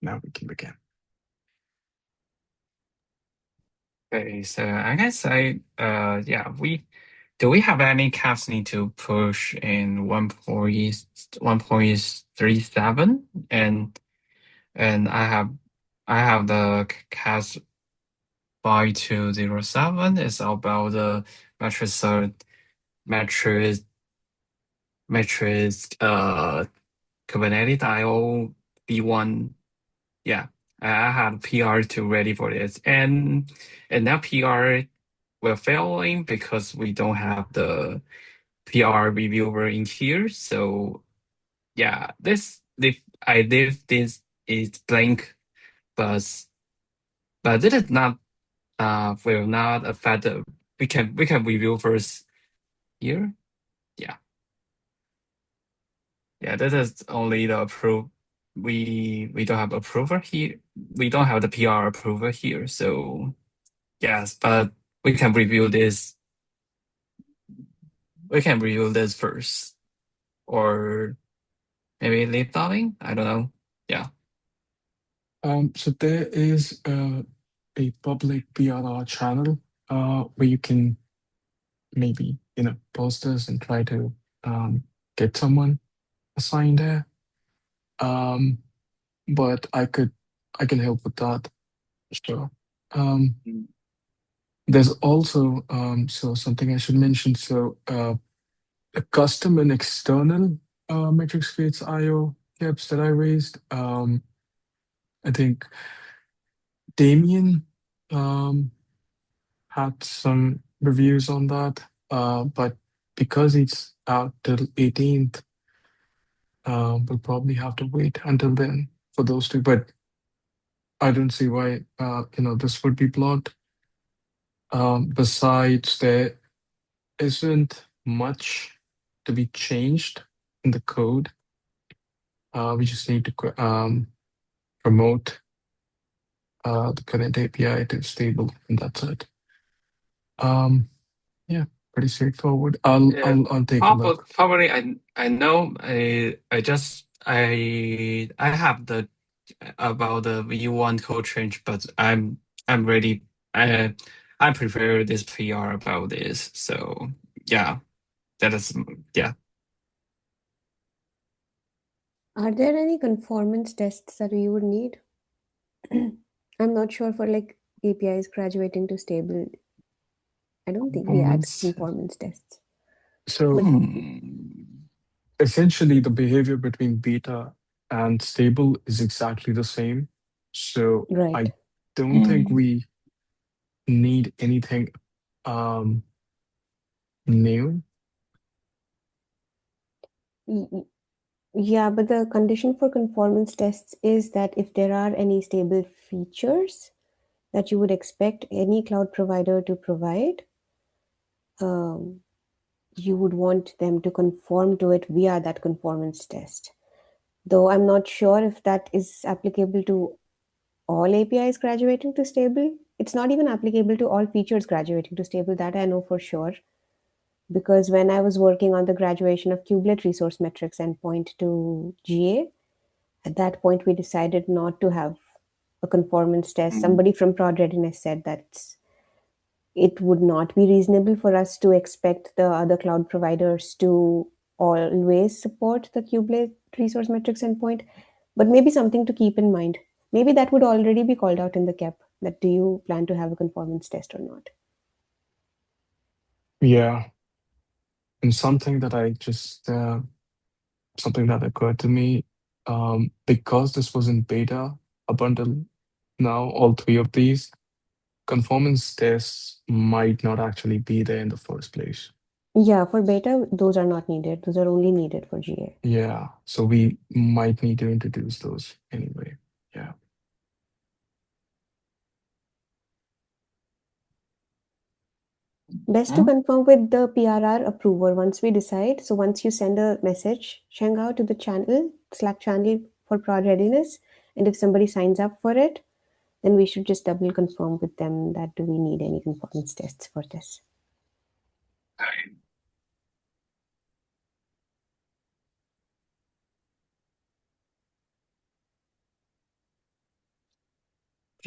Now we can begin. Okay, so I guess yeah, we have any caps need to push in 1.37 and I have the cast 5207 is about the matrix matrix matrix Kubernetes IO B1. Yeah, I have PR to ready for this, and that PR we're failing because we don't have the PR reviewer in here. So yeah, if I leave this is blank, but this is not will not affect the we can review first here. Yeah. Yeah, this is only the approve. We don't have approval here. We don't have the PR approval here. So yes, but we can review this. We can review this first, or maybe leave nothing. I don't know. Yeah. So there is a public PRR channel where you can maybe post this and try to get someone assigned there. Um, but I can help with that. Sure. Um, Mm. there's also so something I should mention. So a custom and external matrix gates IO caps that I raised. I think Damien um, had some reviews on that, but because it's out till 18th, we'll probably have to wait until then for those two. But I don't see why this would be blocked. Besides, there isn't much to be changed in the code. We just need to promote the current API to stable, and that's it. Um, yeah, pretty straightforward. Yeah, I'll take a look. probably I know I have the about the V1 code change, but I'm ready. I prepare this PR about this. So yeah, that is yeah. Are there any conformance tests that we would need? I'm not sure for like APIs graduating to stable. I don't think we add Performance. conformance tests. So But Hmm. essentially, the behavior between beta and stable is exactly the same. So right. I don't think Hmm. we need anything um, new. Y- y- Yeah, but the condition for conformance tests is that if there are any stable features that you would expect any cloud provider to provide, um, you would want them to conform to it via that conformance test. Though I'm not sure if that is applicable to all APIs graduating to stable. It's not even applicable to all features graduating to stable, that I know for sure. Because when I was working on the graduation of kubelet resource metrics endpoint to GA, at that point we decided not to have a conformance test. Somebody from prod readiness said that it would not be reasonable for us to expect the other cloud providers to always support the kubelet resource metrics endpoint, but maybe something to keep in mind. Maybe that would already be called out in the cap, that do you plan to have a conformance test or not? Yeah, and something that occurred to me, because this was in beta up until now, all three of these conformance tests might not actually be there in the first place. Yeah, for beta, those are not needed. Those are only needed for GA. Yeah, so we might need to introduce those anyway. Yeah. Best to confirm with the PRR approver once we decide. So once you send a message, Shanga, to the channel, Slack channel for prod readiness, and if somebody signs up for it, then we should just double confirm with them that do we need any conformance tests for this.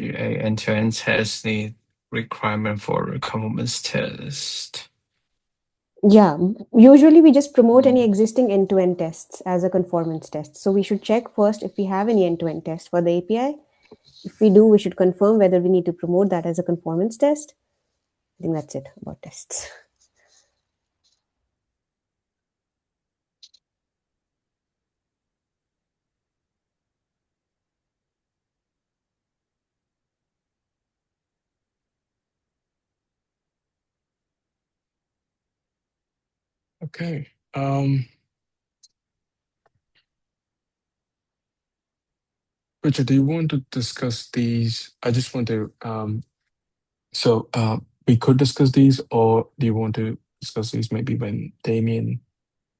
GA end-to-end test need requirement for conformance test. Yeah, usually we just promote any existing end-to-end tests as a conformance test. So we should check first if we have any end-to-end test for the API. If we do, we should confirm whether we need to promote that as a conformance test. I think that's it about tests. Okay. Richard, do you want to discuss these? I just want to so we could discuss these, or do you want to discuss these maybe when Damien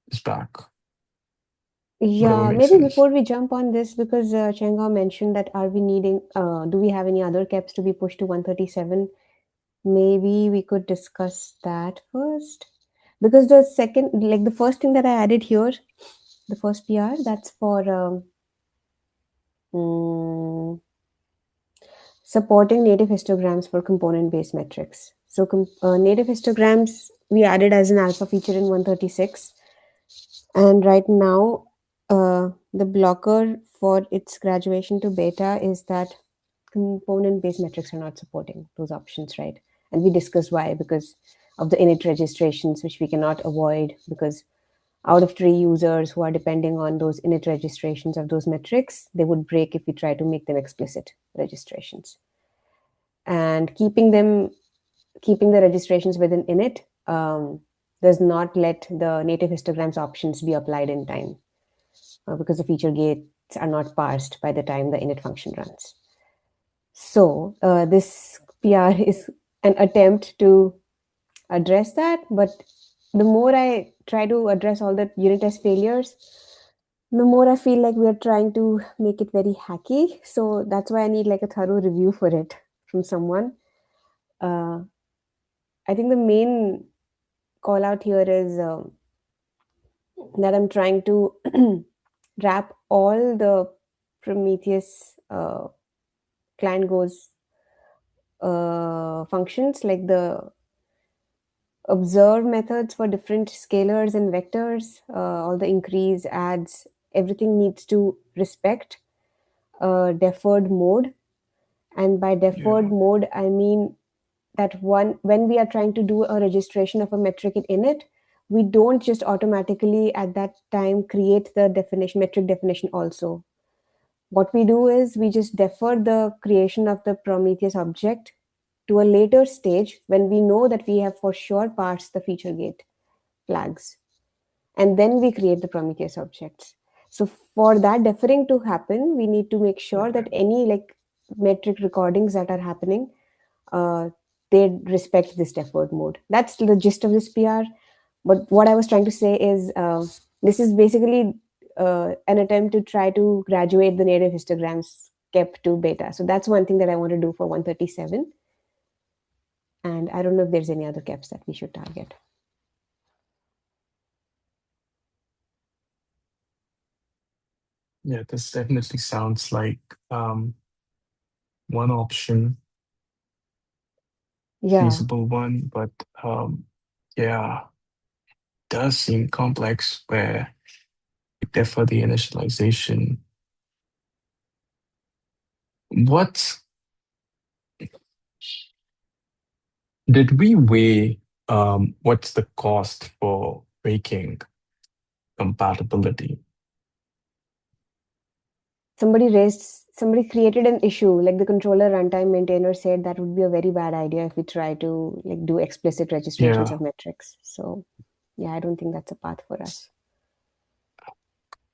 is back? Whatever Yeah, makes maybe sense. before we jump on this, because Chenga mentioned that are we needing, do we have any other caps to be pushed to 137? Maybe we could discuss that first. Because the second, like the first thing that I added here, the first PR, that's for mm, supporting native histograms for component-based metrics. So native histograms, we added as an alpha feature in 136. And right now, the blocker for its graduation to beta is that component-based metrics are not supporting those options, right? And we discussed why, because of the init registrations, which we cannot avoid, because out of tree users who are depending on those init registrations of those metrics, they would break if we try to make them explicit registrations. And keeping the registrations within init does not let the native histograms options be applied in time because the feature gates are not parsed by the time the init function runs. So this PR is an attempt to address that, but the more I try to address all the unit test failures, the more I feel like we are trying to make it very hacky. So that's why I need like a thorough review for it from someone. I think the main call out here is that I'm trying to wrap all the Prometheus client goes functions, like the observe methods for different scalars and vectors, all the increase, adds, everything needs to respect deferred mode. And by deferred Yeah. mode, I mean that when we are trying to do a registration of a metric in init, we don't just automatically at that time create the definition, metric definition also. What we do is we just defer the creation of the Prometheus object to a later stage when we know that we have for sure parsed the feature gate flags. And then we create the Prometheus objects. So for that deferring to happen, we need to make sure that any like metric recordings that are happening, uh, they respect this deferred mode. That's the gist of this PR. But what I was trying to say is this is basically an attempt to try to graduate the native histograms kept to beta. So that's one thing that I want to do for 137. And I don't know if there's any other caps that we should target. Yeah, this definitely sounds like one option, Yeah. feasible one, but yeah, does seem complex where we defer the initialization. What did we weigh? What's the cost for breaking compatibility? Somebody created an issue, like the controller runtime maintainer said that would be a very bad idea if we try to like do explicit registrations Yeah, of metrics. So yeah, I don't think that's a path for us.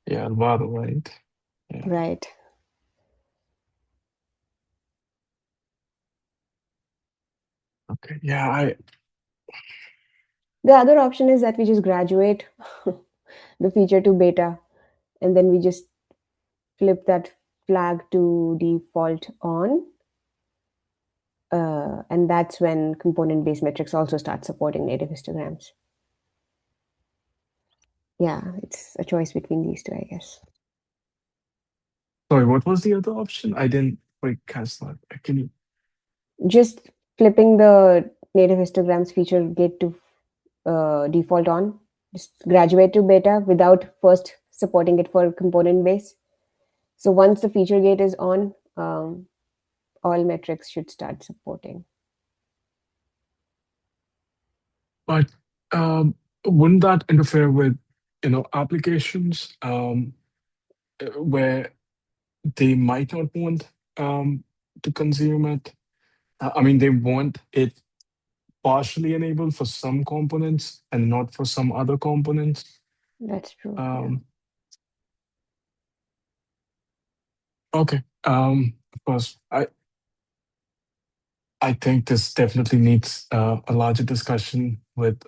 yeah, Alvaro, right? Yeah. Right. Okay. Yeah, I The other option is that we just graduate the feature to beta and then we just flip that flag to default on. And that's when component based metrics also start supporting native histograms. Yeah, it's a choice between these two, I guess. sorry, what was the other option? I didn't. Wait, catch that. Can you? Just flipping the native histograms feature gate to default on, just graduate to beta without first supporting it for component base. So once the feature gate is on, all metrics should start supporting. But wouldn't that interfere with, applications where they might not want to consume it? I mean, they want it partially enabled for some components and not for some other components. That's true. Yeah. Um, okay. Of course, I think this definitely needs a larger discussion with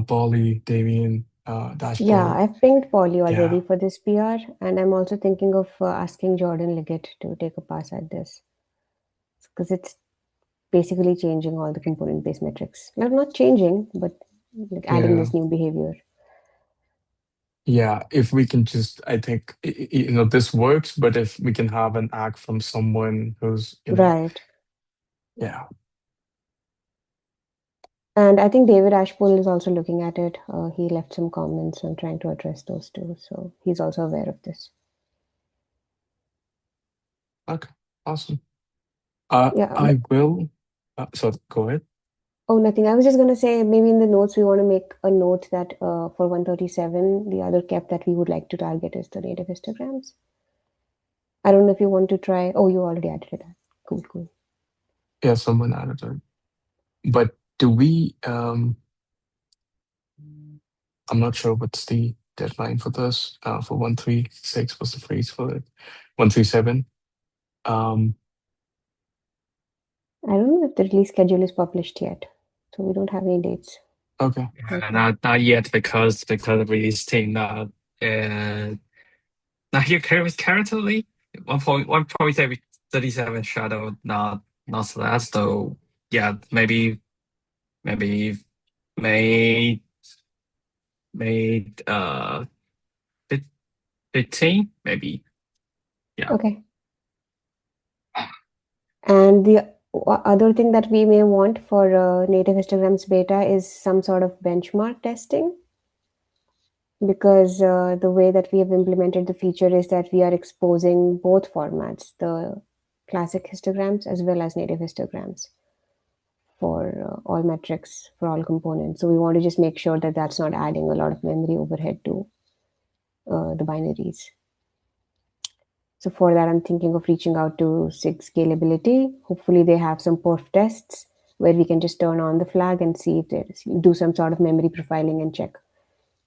Polly, Damien, Yeah, Dashboard. I've pinged Polly Yeah, already for this PR, and I'm also thinking of asking Jordan Liggett to take a pass at this because it's basically changing all the component based metrics. Well, not changing, but like adding yeah, this new behavior. yeah. If we can just, I think this works, but if we can have an act from someone who's, Right. yeah, And I think David Ashpool is also looking at it. He left some comments on trying to address those too. So he's also aware of this. okay, awesome. Yeah. I will. So go ahead. Oh, nothing. I was just going to say maybe in the notes we want to make a note that for 137, the other cap that we would like to target is the native histograms. I don't know if you want to try. Oh, you already added that. Cool, cool. Yeah, someone added it. But do we? I'm not sure what's the deadline for this. For 136 was the phrase for it. 137. Um, I don't know if the release schedule is published yet. So we don't have any dates okay. right now. Not yet because of release team not here currently 1.37 shadow not that, so yeah, maybe May May 15 maybe, yeah. Okay. And the other thing that we may want for native histograms beta is some sort of benchmark testing because the way that we have implemented the feature is that we are exposing both formats, the classic histograms as well as native histograms for all metrics for all components. So we want to just make sure that that's not adding a lot of memory overhead to the binaries. So for that, I'm thinking of reaching out to SIG Scalability. Hopefully they have some perf tests where we can just turn on the flag and see if there's do some sort of memory profiling and check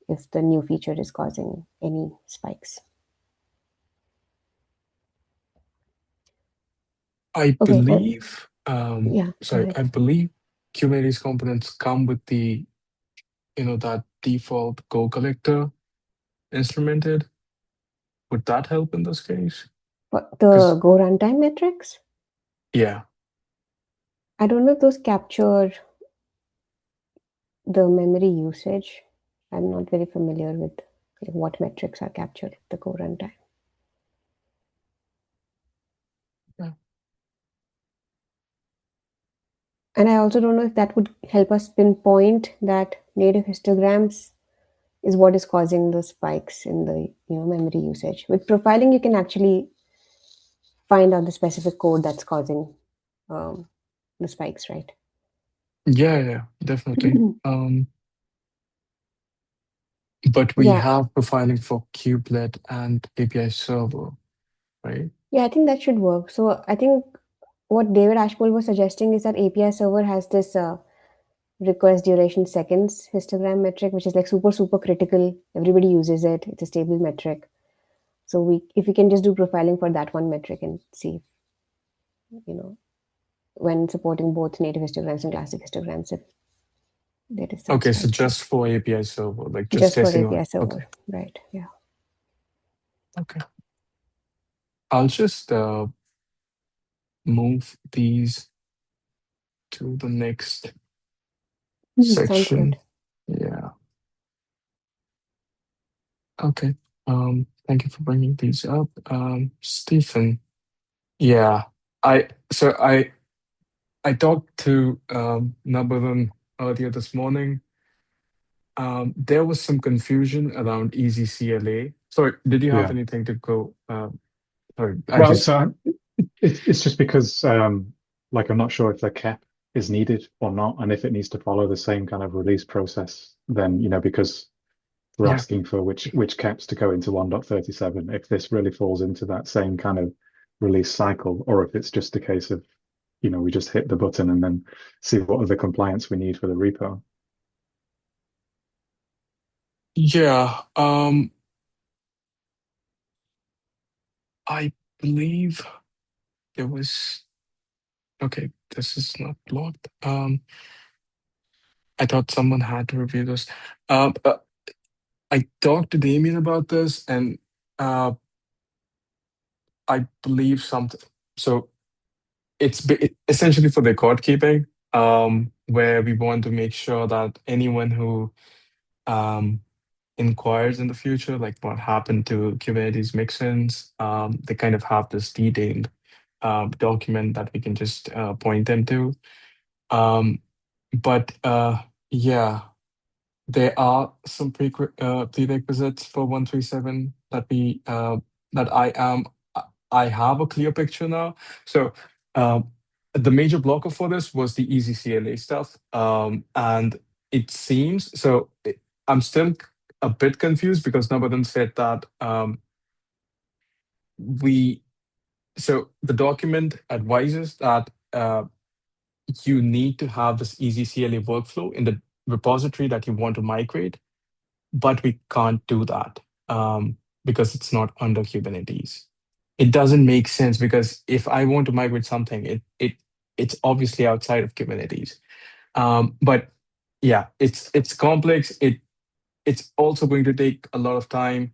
if the new feature is causing any spikes. I Okay, believe, yeah, go sorry, ahead. I believe Kubernetes components come with the, that default Go collector instrumented. Would that help in this case? But the Because, Go runtime metrics, yeah, I don't know if those capture the memory usage. I'm not very familiar with what metrics are captured at the Go runtime. yeah. And I also don't know if that would help us pinpoint that native histograms is what is causing the spikes in the memory usage. With profiling, you can actually find out the specific code that's causing um, the spikes, right? Yeah, yeah, definitely. But we Yeah, have profiling for kubelet and API server, right? yeah, I think that should work. So I think what David Ashpool was suggesting is that API server has this request duration seconds histogram metric, which is like super critical. Everybody uses it. It's a stable metric. So if we can just do profiling for that one metric and see, you know, when supporting both native histograms and classic histograms, if there is some Okay, so spikes there. just for API server, like just Just for testing on. API Okay, server, right? Yeah. okay. I'll just move these to the next Sounds good. section. Yeah. Okay. Thank you for bringing these up. Stephen, Yeah. I talked to Nabaran earlier this morning. There was some confusion around easy CLA. Sorry, did you have Yeah. anything to go? Sorry, I Well, just so it's just because like I'm not sure if the cap is needed or not, and if it needs to follow the same kind of release process, then because we're yeah. asking for which caps to go into 1.37, if this really falls into that same kind of release cycle, or if it's just a case of, we just hit the button and then see what other compliance we need for the repo. Yeah. I believe there was okay, this is not blocked. I thought someone had to review this. Um, uh, I talked to Damien about this, and uh, I believe something. So essentially for record keeping, where we want to make sure that anyone who um, inquires in the future, like what happened to Kubernetes mixins, they kind of have this detailed document that we can just point them to. Um, but yeah, there are some prerequisites for 137 that we that I have a clear picture now. So um, the major blocker for this was the easy CLA stuff, and it seems so. I'm still a bit confused because Nabadan said that we so the document advises that you need to have this easy CLA workflow in the repository that you want to migrate, but we can't do that because it's not under Kubernetes. It doesn't make sense because if I want to migrate something, it's obviously outside of Kubernetes. But yeah, it's complex. It's also going to take a lot of time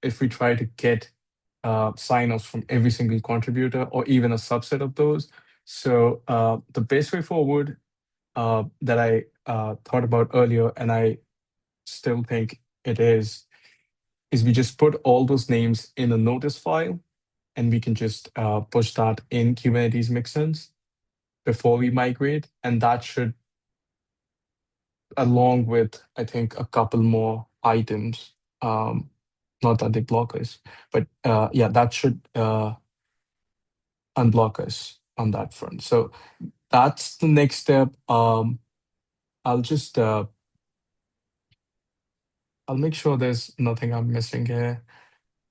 if we try to get sign-offs from every single contributor or even a subset of those. So the best way forward that I thought about earlier, and I still think it is we just put all those names in a notice file and we can just push that in Kubernetes mixins before we migrate. And that should, along with, I think, a couple more items, not that they block us, but yeah, that should unblock us on that front. So that's the next step. I'll just, I'll make sure there's nothing I'm missing here.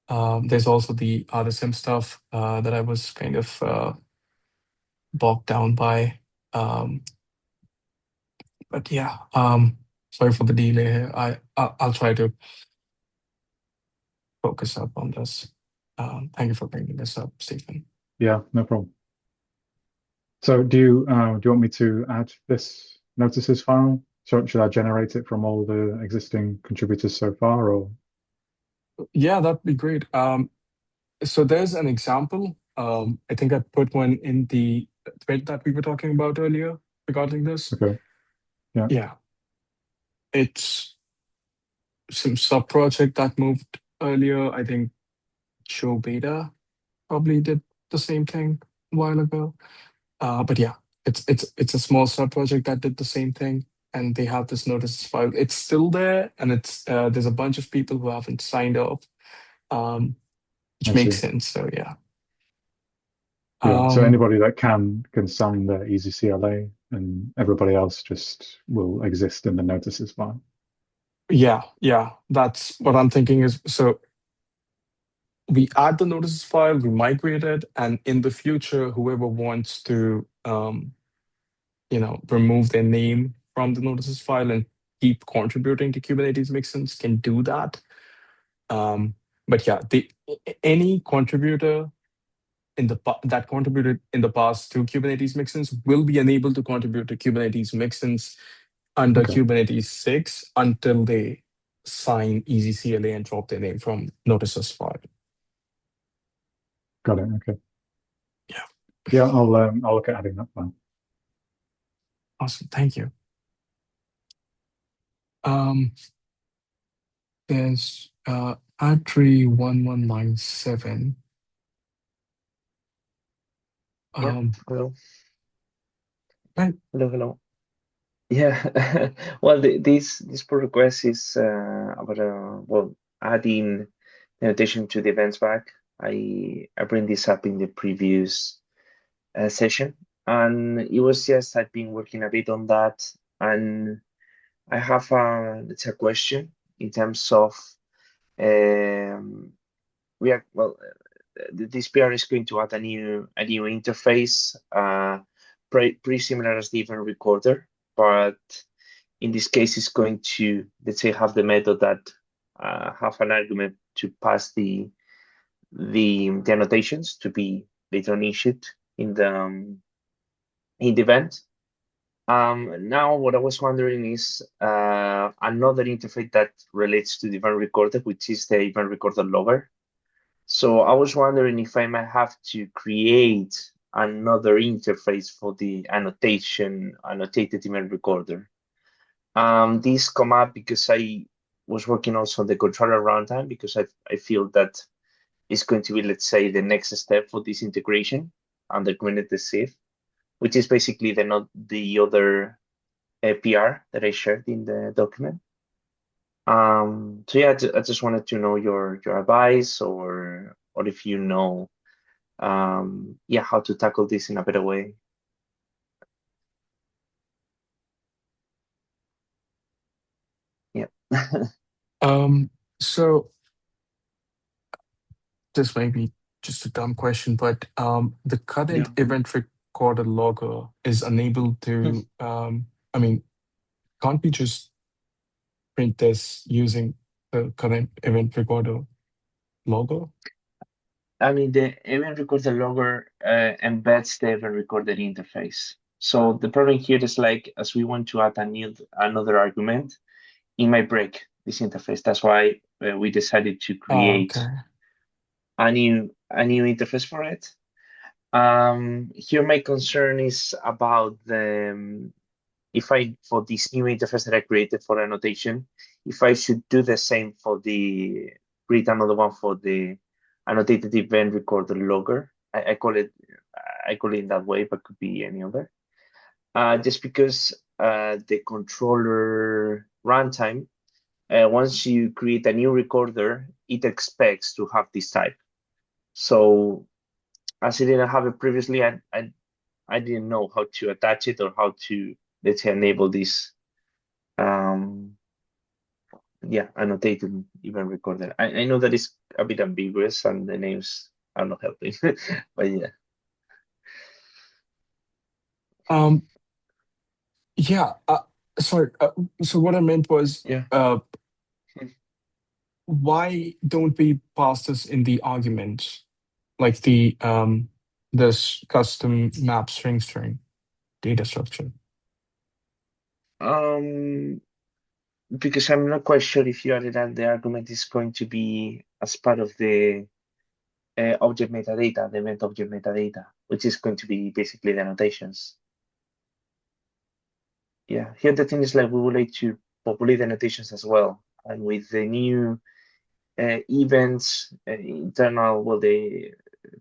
There's also the RSM stuff that I was kind of bogged down by. Um, but yeah, sorry for the delay here. I'll try to focus up on this. Thank you for bringing this up, Stephen. Yeah, no problem. So do you want me to add this notices file? So should I generate it from all the existing contributors so far, or Yeah, that'd be great. So there's an example. I think I put one in the thread that we were talking about earlier regarding this. okay? Yeah, Yeah, it's some sub project that moved earlier. I think Joe Beta probably did the same thing a while ago. But yeah, it's a small sub project that did the same thing, and they have this notice file. It's still there, and it's there's a bunch of people who haven't signed off, which I makes see. sense. So yeah, Yeah, so um, anybody that can sign the easy CLA, and everybody else just will exist in the notices file. yeah, that's what I'm thinking. Is so we add the notices file, we migrate it, and in the future, whoever wants to remove their name from the notices file and keep contributing to Kubernetes mixins can do that. But yeah, any contributor that contributed in the past to Kubernetes mixins will be unable to contribute to Kubernetes mixins under Okay, Kubernetes 6 until they sign easy CLA and drop their name from notices file. got it. Okay, Yeah, yeah, I'll look at adding that file. awesome. Thank you. Um, there's Atri 1197. Yeah, Um, hello. right. Hello, hello. Yeah, well, this pull request is about well, adding annotation to the events bag. I bring this up in the previous session, and it was just I've been working a bit on that, and I have let's say a question in terms of um, we are well, this PR is going to add a new interface, pretty similar as the event recorder, but in this case, it's going to, let's say, have the method that have an argument to pass the annotations to be later on issued in the event. Now, what I was wondering is another interface that relates to the event recorder, which is the event recorder logger. So I was wondering if I might have to create another interface for the annotated event recorder. This come up because I was working also on the controller runtime because I feel that it's going to be, let's say, the next step for this integration under Kubernetes Sieve, which is basically the other PR that I shared in the document. So yeah, I just wanted to know your advice or if you know yeah, how to tackle this in a better way. Yeah. So this may be just a dumb question, but the current Yeah. event recorder logger is unable to. I mean, can't we just print this using the current event recorder logo? I mean, the event recorder logger embeds the event recorder interface. So the problem here is like, as we want to add another argument, it might break this interface. That's why we decided to Oh, create okay. a new interface for it. Here my concern is about the if I for this new interface that I created for annotation, if I should do the same for the create another one for the annotated event recorder logger. I call it in that way, but could be any other. Just because the controller runtime, once you create a new recorder, it expects to have this type. So as I didn't have it previously, I didn't know how to attach it or how to, let's say, enable this um, yeah, annotated event recorder. I know that it's a bit ambiguous and the names are not helping, but yeah. Um, yeah. Sorry. So what I meant was, Yeah. why don't we pass this in the arguments, like this custom map string data structure? Um, because I'm not quite sure if you added that the argument is going to be as part of the object metadata, the event object metadata, which is going to be basically the annotations. Yeah, here the thing is like we would like to populate the annotations as well. And with the new events, internal, well, the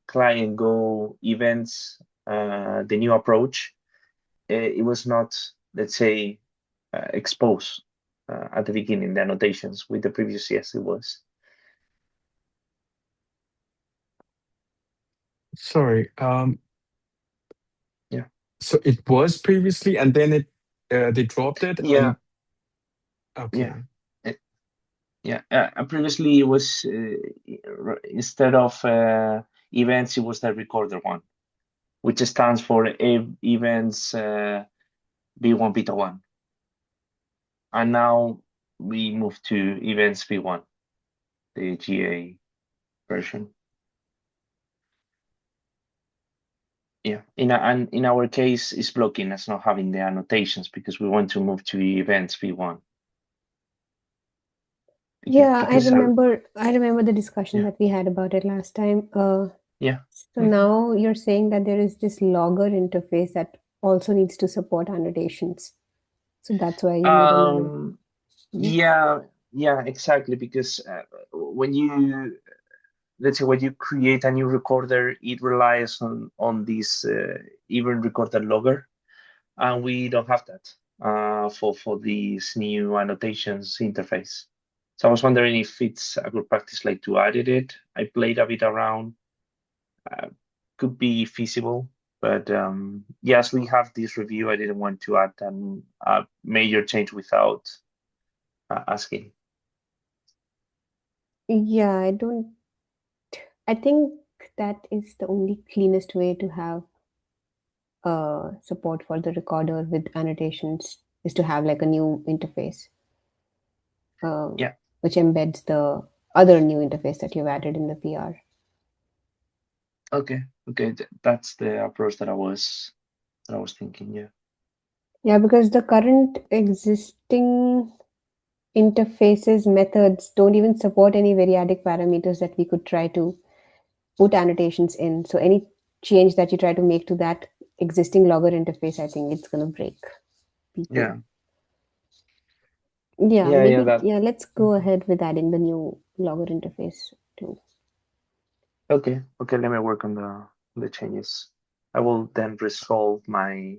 client Go events, the new approach, it was not, let's say, exposed at the beginning, the annotations. With the previous, yes, it was. Sorry. Yeah. So it was previously, and then they dropped it, Yeah. and okay. Yeah. Yeah. Previously, it was instead of events, it was the recorder one, which stands for events V1 beta 1. And now we move to events V1, the GA version. Yeah, and in our case, it's blocking us not having the annotations because we want to move to events V1. Yeah, I Because remember the discussion yeah, that we had about it last time. yeah. So now you're saying that there is this logger interface that also needs to support annotations. So that's why you need another. Yeah. Yeah, exactly. Because when you let's say when you create a new recorder, it relies on this event recorder logger, and we don't have that for this new annotations interface. So I was wondering if it's a good practice like to add it. I played a bit around, could be feasible, but yes, we have this review. I didn't want to add a major change without asking. Yeah, I think that is the only cleanest way to have support for the recorder with annotations is to have like a new interface, Yeah. which embeds the other new interface that you've added in the PR. Okay. Okay. That's the approach that I was thinking. Yeah. Yeah, because the current existing interfaces methods don't even support any variadic parameters that we could try to put annotations in. So any change that you try to make to that existing logger interface, I think it's going to break people. Yeah. Yeah, Yeah. Yeah. maybe, That. yeah, let's go ahead with adding the new logger interface too. Okay. Okay. Let me work on the changes. I will then resolve my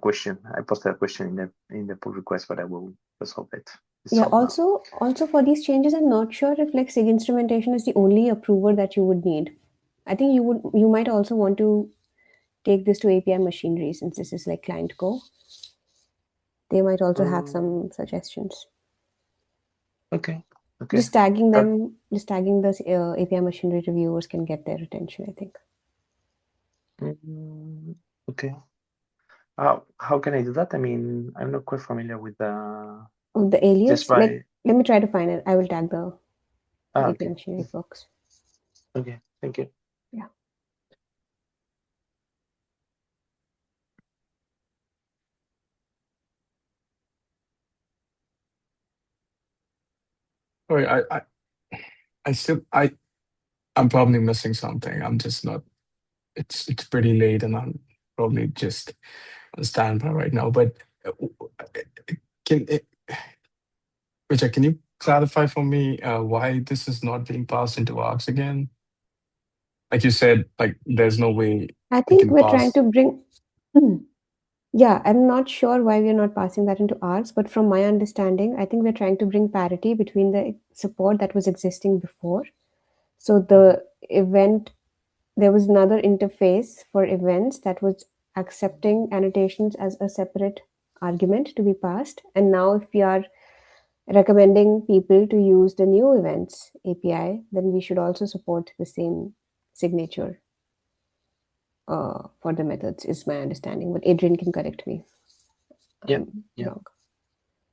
question. I posted a question in the pull request, but I will resolve it. It's Yeah, solved now. also for these changes, I'm not sure if like SIG instrumentation is the only approver that you would need. I think you might also want to take this to API machinery since this is like client Go. They might also have some suggestions. Okay. Okay. Just tagging That. them, just tagging the API machinery reviewers can get their attention, I think. Okay. How can I do that? I mean, I'm not quite familiar with the Oh, the just alias, by. let me try to find it. I will tag the API Okay. machinery folks. Okay. Thank you. Yeah. Sorry, I still I'm probably missing something. I'm just not. It's pretty late, and I'm probably just on standby right now. But uh, can Richard, can you clarify for me why this is not being passed into ARCs again? Like you said, like there's no way I we think can we're trying pass. to bring. Hmm. Yeah, I'm not sure why we're not passing that into ours, but from my understanding, I think we're trying to bring parity between the support that was existing before. So the event, there was another interface for events that was accepting annotations as a separate argument to be passed. And now, if we are recommending people to use the new events API, then we should also support the same signature for the methods, is my understanding. But Adrian can correct me. Yeah. I'm Yeah. wrong.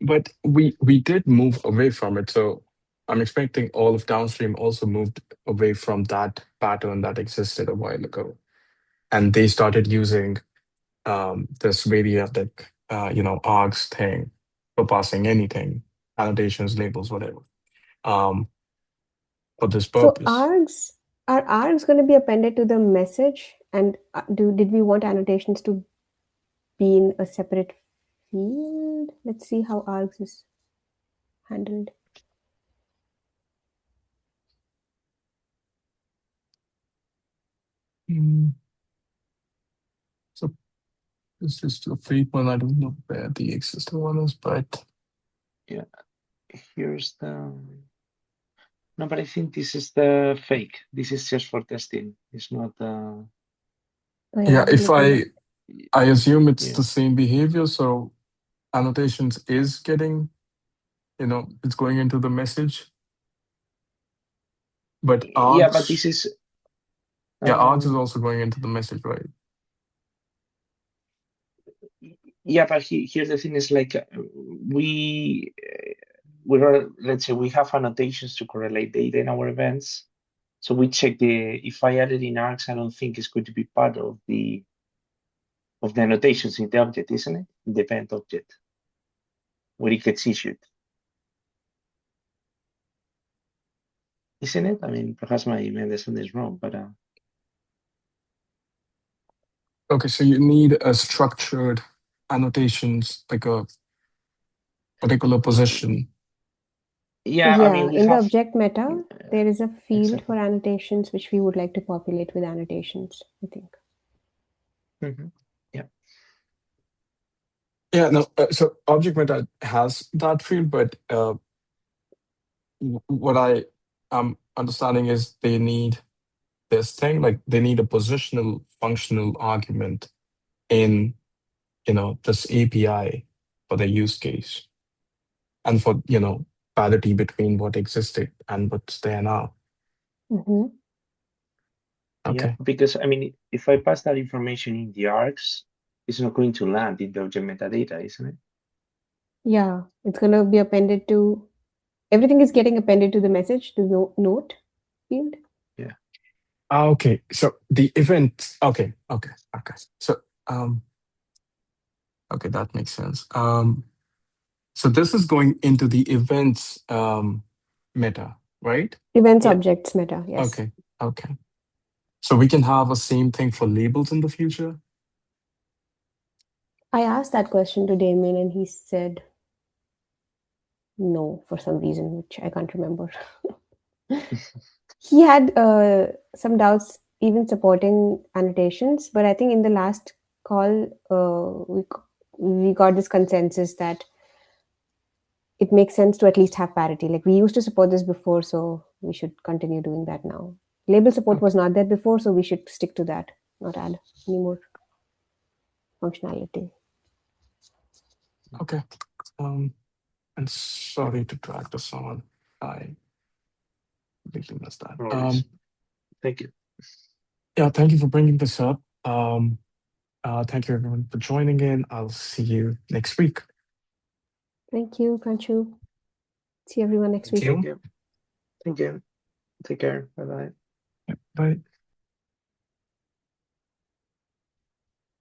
But we did move away from it, so I'm expecting all of downstream also moved away from that pattern that existed a while ago, and they started using this variadic, args thing for passing anything, annotations, labels, whatever, um, for this So purpose. args going to be appended to the message? And did we want annotations to be in a separate field? Let's see how args is handled. Mm, So this is the fake one. I don't know where the existing one is, but Yeah. Here's the. No, but I think this is the fake. This is just for testing. It's not. Oh yeah, yeah, if looking at. I assume it's Yeah. the same behavior, so annotations is getting, it's going into the message, but Yeah, but this args, is. yeah, args is Um, also going into the message, right? yeah, but here's the thing: is like we we're let's say we have annotations to correlate data in our events. So we check if I add it in args, I don't think it's going to be part of the annotations in the object, isn't it? In the event object where it gets issued, isn't it? I mean, perhaps my understanding is wrong, but Okay, so you need a structured annotations, like a particular position. Yeah, I mean, we in the have object meta, there is a field exactly. for annotations which we would like to populate with annotations, I think. Yeah. Yeah, no. So object meta has that field, but what I am understanding is they need this thing, like they need a positional functional argument in this API for the use case and for parity between what existed and what's there now. Mm-hmm. Yeah, Okay. because I mean, if I pass that information in the args, it's not going to land in the object metadata, isn't it? Yeah, it's going to be appended to, everything is getting appended to the message, the note field. Yeah. Okay. So the event. Okay. So okay, that makes sense. So this is going into the events meta, right? Events Yeah. objects meta, yes. Okay. So we can have a same thing for labels in the future. I asked that question to Damien and he said no for some reason, which I can't remember. He had some doubts even supporting annotations, but I think in the last call, we got this consensus that it makes sense to at least have parity. Like we used to support this before, so we should continue doing that now. Label support was not there before, so we should stick to that, not add any more functionality. Okay. And sorry to drag this on. I completely missed that. No worries. Thank you. Yeah, thank you for bringing this up. Thank you everyone for joining in. I'll see you next week. Thank you, Kanchu. See everyone next Thank week. you. Thank you. Thank you. Take care. Bye bye. Bye.